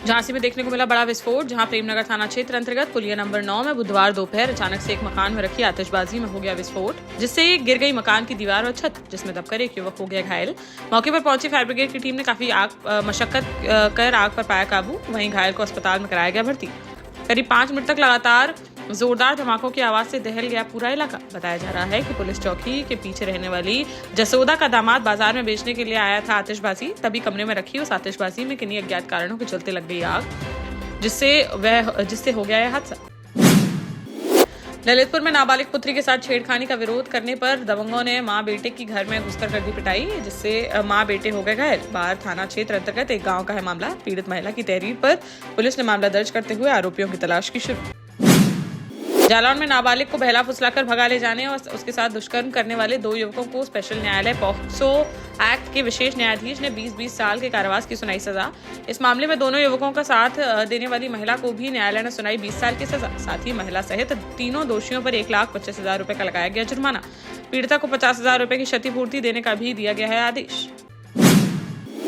झांसी में देखने को मिला बड़ा विस्फोट। जहां प्रेमनगर थाना क्षेत्र अंतर्गत पुलिया नंबर 9 में बुधवार दोपहर अचानक से एक मकान में रखी आतिशबाजी में हो गया विस्फोट, जिससे गिर गई मकान की दीवार और छत, जिसमें दबकर एक युवक हो गया घायल। मौके पर पहुंची फायर ब्रिगेड की टीम ने काफी मशक्कत कर आग पर पाया काबू। वहीं घायल को अस्पताल में कराया गया भर्ती। करीब 5 मिनट तक लगातार जोरदार धमाकों की आवाज से दहल गया पूरा इलाका। बताया जा रहा है कि पुलिस चौकी के पीछे रहने वाली जसोदा का दामाद बाजार में बेचने के लिए आया था आतिशबाजी। तभी कमरे में रखी उस आतिशबाजी में किन्हीं अज्ञात कारणों के चलते लग गई आग, जिससे हो गया यह हादसा। ललितपुर में नाबालिग पुत्री के साथ छेड़खानी का विरोध करने पर दबंगों ने मां बेटे की घर में घुसकर कर दी पिटाई, जिससे मां बेटे हो गए घायल। बाहर थाना क्षेत्र अंतर्गत एक गांव का है मामला। पीड़ित महिला की तहरीर पर पुलिस ने मामला दर्ज करते हुए आरोपियों की तलाश की शुरू। जालौन में नाबालिग को बहला फुसलाकर भगा ले जाने और उसके साथ दुष्कर्म करने वाले 2 युवकों को स्पेशल न्यायालय पॉक्सो एक्ट के विशेष न्यायाधीश ने 20-20 साल के कारावास की सुनाई सजा। इस मामले में दोनों युवकों का साथ देने वाली महिला को भी न्यायालय ने सुनाई 20 साल की सजा। साथ ही महिला सहित तीनों दोषियों पर 1,25,000 रुपए का लगाया गया जुर्माना। पीड़िता को 50,000 रुपए की क्षतिपूर्ति देने का भी दिया गया है आदेश।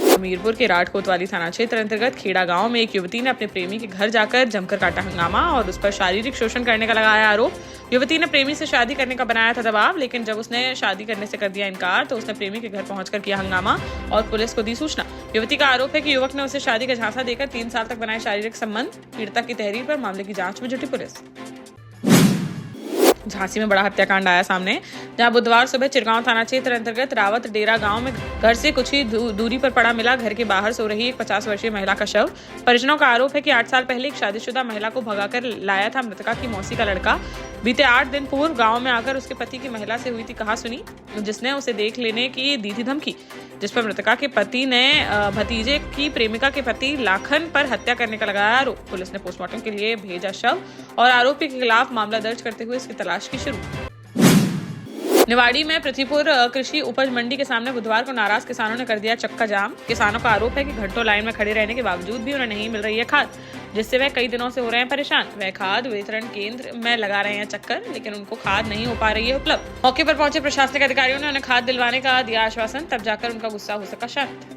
हमीरपुर के राठ कोतवाली थाना क्षेत्र अंतर्गत खेड़ा गांव में एक युवती ने अपने प्रेमी के घर जाकर जमकर काटा हंगामा और उस पर शारीरिक शोषण करने का लगाया आरोप। युवती ने प्रेमी से शादी करने का बनाया था दबाव, लेकिन जब उसने शादी करने से कर दिया इनकार तो उसने प्रेमी के घर पहुंचकर किया हंगामा और पुलिस को दी सूचना। युवती का आरोप है कि युवक ने उसे शादी का झांसा देकर 3 साल तक बनाए शारीरिक संबंध। पीड़िता की तहरीर पर मामले की जांच में जुटी पुलिस। झांसी में बड़ा हत्याकांड आया सामने, जहां बुधवार सुबह चिरगांव थाना क्षेत्र अंतर्गत रावत डेरा गांव में घर से कुछ ही दूरी पर पड़ा मिला घर के बाहर सो रही एक 50 वर्षीय महिला का शव। परिजनों का आरोप है कि 8 साल पहले एक शादीशुदा महिला को भगाकर लाया था मृतका की मौसी का लड़का। बीते 8 दिन पूर्व गांव में आकर उसके पति की महिला से हुई थी कहासुनी, जिसने उसे देख लेने की दी थी धमकी, जिस पर मृतका के पति ने भतीजे की प्रेमिका के पति लाखन पर हत्या करने का लगाया आरोप। पुलिस ने पोस्टमार्टम के लिए भेजा शव और आरोपी के खिलाफ मामला दर्ज करते हुए इसकी तलाश की शुरू। निवाड़ी में पृथ्वीपुर कृषि उपज मंडी के सामने बुधवार को नाराज किसानों ने कर दिया चक्का जाम। किसानों का आरोप है कि घंटों लाइन में खड़े रहने के बावजूद भी उन्हें नहीं मिल रही है खाद, जिससे वह कई दिनों से हो रहे हैं परेशान। वह खाद वितरण केंद्र में लगा रहे हैं चक्कर, लेकिन उनको खाद नहीं हो पा रही है उपलब्ध। मौके पर पहुंचे प्रशासनिक अधिकारियों ने उन्हें खाद दिलवाने का दिया आश्वासन, तब जाकर उनका गुस्सा हो सका शांत।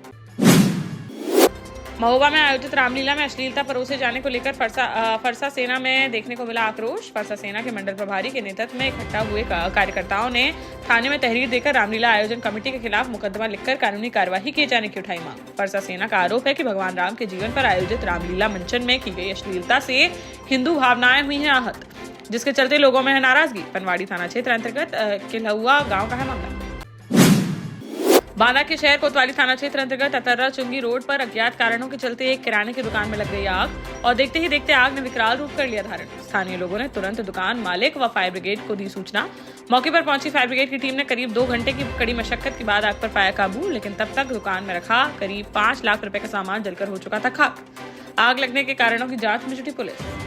महोबा में आयोजित रामलीला में अश्लीलता परोसे जाने को लेकर फरसा सेना में देखने को मिला आक्रोश। फरसा सेना के मंडल प्रभारी के नेतृत्व में इकट्ठा हुए कार्यकर्ताओं ने थाने में तहरीर देकर रामलीला आयोजन कमेटी के खिलाफ मुकदमा लिखकर कानूनी कार्यवाही किए जाने की उठाई मांग। फरसा सेना का आरोप है कि भगवान राम के जीवन पर आयोजित रामलीला मंचन में की गई अश्लीलता से हिंदू भावनाएं हुई हैं आहत, जिसके चलते लोगों में है नाराजगी। पनवाड़ी थाना क्षेत्र अंतर्गत किलहुआ गाँव का है मामला। बांदा के शहर कोतवाली थाना क्षेत्र अंतर्गत अतर्रा चुंगी रोड पर अज्ञात कारणों के चलते एक किराने की दुकान में लग गई आग और देखते ही देखते आग ने विकराल रूप कर लिया धारण। स्थानीय लोगों ने तुरंत दुकान मालिक व फायर ब्रिगेड को दी सूचना। मौके पर पहुंची फायर ब्रिगेड की टीम ने करीब 2 घंटे की कड़ी मशक्कत के बाद आग पर पाया काबू, लेकिन तब तक दुकान में रखा करीब 5 लाख रुपए का सामान जलकर हो चुका था खाक। आग लगने के कारणों की जांच में जुटी पुलिस।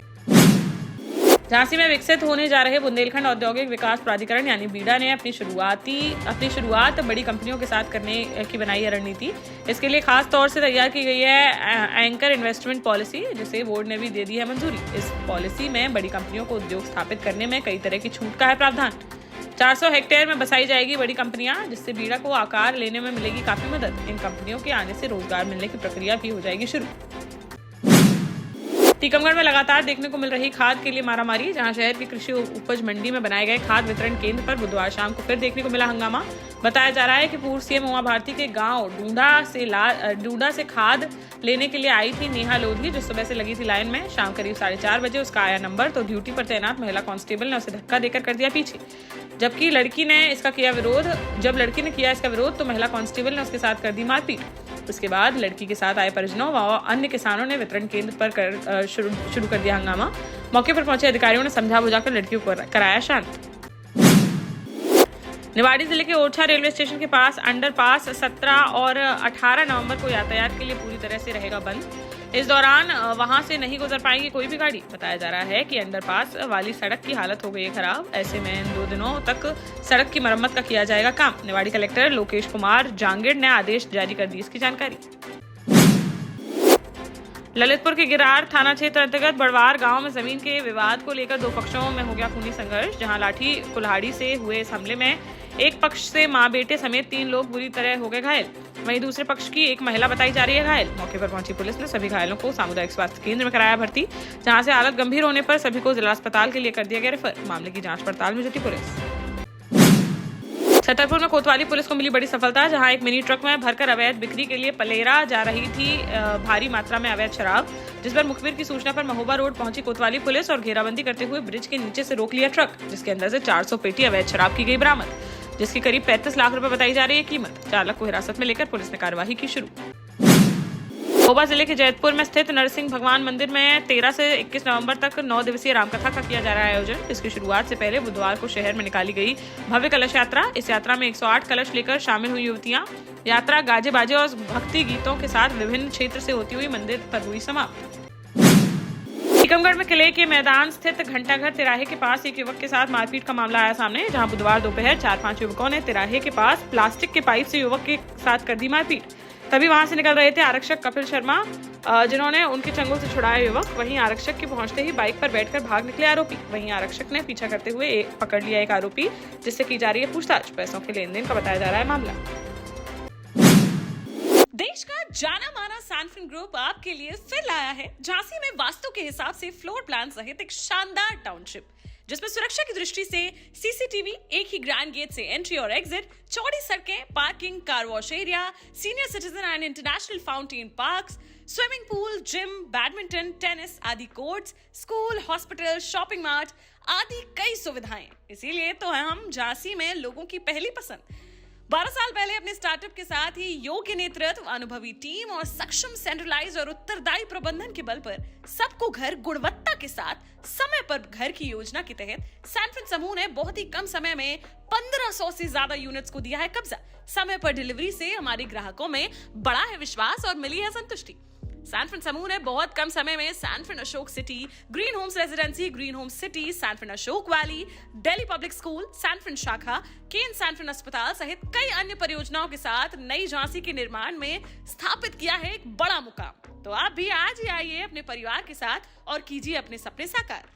झांसी में विकसित होने जा रहे बुंदेलखंड औद्योगिक विकास प्राधिकरण यानी बीडा ने अपनी शुरुआत बड़ी कंपनियों के साथ करने की बनाई है रणनीति। इसके लिए खास तौर से तैयार की गई है एंकर इन्वेस्टमेंट पॉलिसी, जिसे बोर्ड ने भी दे दी है मंजूरी। इस पॉलिसी में बड़ी कंपनियों को उद्योग स्थापित करने में कई तरह की छूट का है प्रावधान। 400 हेक्टेयर में बसाई जाएगी बड़ी कंपनियां, जिससे बीडा को आकार लेने में मिलेगी काफी मदद। इन कंपनियों के आने से रोजगार मिलने की प्रक्रिया भी हो जाएगी शुरू। टीकमगढ़ में लगातार देखने को मिल रही खाद के लिए मारामारी, जहां शहर की कृषि उपज मंडी में बनाए गए खाद वितरण केंद्र पर बुधवार शाम को फिर देखने को मिला हंगामा। बताया जा रहा है कि पूर्व सीएम उमा भारती के गांव डूंडा से खाद लेने के लिए आई थी नेहा लोधी, जो सुबह से लगी थी लाइन में। शाम करीब 4:30 बजे उसका आया नंबर तो ड्यूटी पर तैनात महिला कांस्टेबल ने उसे धक्का देकर कर दिया पीछे। जबकि लड़की ने किया इसका विरोध तो महिला कांस्टेबल ने उसके साथ कर दी मारपीट। उसके बाद लड़की के साथ आए परिजनों व अन्य किसानों ने वितरण केंद्र पर शुरू कर दिया हंगामा। मौके पर पहुंचे अधिकारियों ने समझा बुझाकर लड़की को कराया शांत। निवाड़ी जिले के ओरछा रेलवे स्टेशन के पास अंडरपास 17 और 18 नवंबर को यातायात के लिए पूरी तरह से रहेगा बंद। इस दौरान वहां से नहीं गुजर पाएंगी कोई भी गाड़ी। बताया जा रहा है कि अंडरपास वाली सड़क की हालत हो गई है खराब। ऐसे में इन 2 दिनों तक सड़क की मरम्मत का किया जाएगा काम। निवाड़ी कलेक्टर लोकेश कुमार जांगिड़ ने आदेश जारी कर दी इसकी जानकारी। ललितपुर के गिरार थाना क्षेत्र अंतर्गत बड़वार गांव में जमीन के विवाद को लेकर 2 पक्षों में हो गया खूनी संघर्ष, जहां लाठी कुल्हाड़ी से हुए इस हमले में एक पक्ष से मां बेटे समेत 3 लोग बुरी तरह हो गए घायल। वहीं दूसरे पक्ष की एक महिला बताई जा रही है घायल। मौके पर पहुंची पुलिस ने सभी घायलों को सामुदायिक स्वास्थ्य केंद्र में कराया भर्ती, जहां से हालत गंभीर होने पर सभी को जिला अस्पताल के लिए कर दिया गया रेफर। मामले की जांच पड़ताल में जुटी पुलिस। छतरपुर में कोतवाली पुलिस को मिली बड़ी सफलता, जहां एक मिनी ट्रक में भरकर अवैध बिक्री के लिए पलेरा जा रही थी भारी मात्रा में अवैध शराब, जिस पर मुखबिर की सूचना पर महोबा रोड पहुंची कोतवाली पुलिस और घेराबंदी करते हुए ब्रिज के नीचे से रोक लिया ट्रक, जिसके अंदर से 400 पेटी अवैध शराब की गई बरामद, जिसकी करीब 35 लाख रुपए बताई जा रही है कीमत। चालक को हिरासत में लेकर पुलिस ने कार्यवाही की शुरू। महोबा जिले के जैतपुर में स्थित नरसिंह भगवान मंदिर में 13 से 21 नवंबर तक 9 दिवसीय रामकथा का किया जा रहा है आयोजन। इसकी शुरुआत से पहले बुधवार को शहर में निकाली गई भव्य कलश यात्रा। इस यात्रा में 108 कलश लेकर शामिल हुई युवतियां। यात्रा गाजे बाजे और भक्ति गीतों के साथ विभिन्न क्षेत्र से होती हुई मंदिर पर हुई समाप्त। टीकमगढ़ में किले के मैदान स्थित घंटाघर तिराहे के पास एक युवक के साथ मारपीट का मामला आया सामने, जहां बुधवार दोपहर 4-5 युवकों ने तिराहे के पास प्लास्टिक के पाइप से युवक के साथ कर दी मारपीट। तभी वहां से निकल रहे थे आरक्षक कपिल शर्मा, जिन्होंने उनके चंगुल से छुड़ाया युवक। वहीं आरक्षक के पहुंचते ही बाइक पर बैठकर भाग निकले आरोपी। वहीं आरक्षक ने पीछा करते हुए पकड़ लिया एक आरोपी, जिससे की जा रही है पूछताछ। पैसों के लेन देन का बताया जा रहा है मामला। देश का जाना माना सैनफिन ग्रुप आपके लिए फिर लाया है झांसी में वास्तु के हिसाब से फ्लोर प्लान सहित एक शानदार टाउनशिप, जिसमें सुरक्षा की दृष्टि से सीसीटीवी, एक ही ग्रैंड गेट से एंट्री और एग्जिट, चौड़ी सड़कें, parking, car wash area, senior citizen and international fountain parks, swimming pool, gym, badminton, tennis आदि courts, school, hospital, shopping mart आदि कई सुविधाएं। इसीलिए तो हम झांसी में लोगों की पहली पसंद। 12 साल पहले अपने स्टार्टअप के साथ ही योग्य नेतृत्व, अनुभवी टीम और सक्षम सेंट्रलाइज और उत्तरदायी प्रबंधन के बल पर सबको घर गुणवत्ता के साथ समय पर घर की योजना के तहत सैनफिन समूह ने बहुत ही कम समय में 1500 से ज्यादा यूनिट्स को दिया है कब्जा। समय पर डिलीवरी से हमारे ग्राहकों में बड़ा है विश्वास और मिली है संतुष्टि। सैनफिन समूह ने बहुत कम समय में Sanfin Ashok city, green homes residency, green homes city, Sanfin Ashok valley, Delhi public school, Sanfin शाखा, केन सैनफिन अस्पताल सहित कई अन्य परियोजनाओं के साथ नई झांसी के निर्माण में स्थापित किया है एक बड़ा मुकाम। तो आप भी आज ही आइए अपने परिवार के साथ और कीजिए अपने सपने साकार।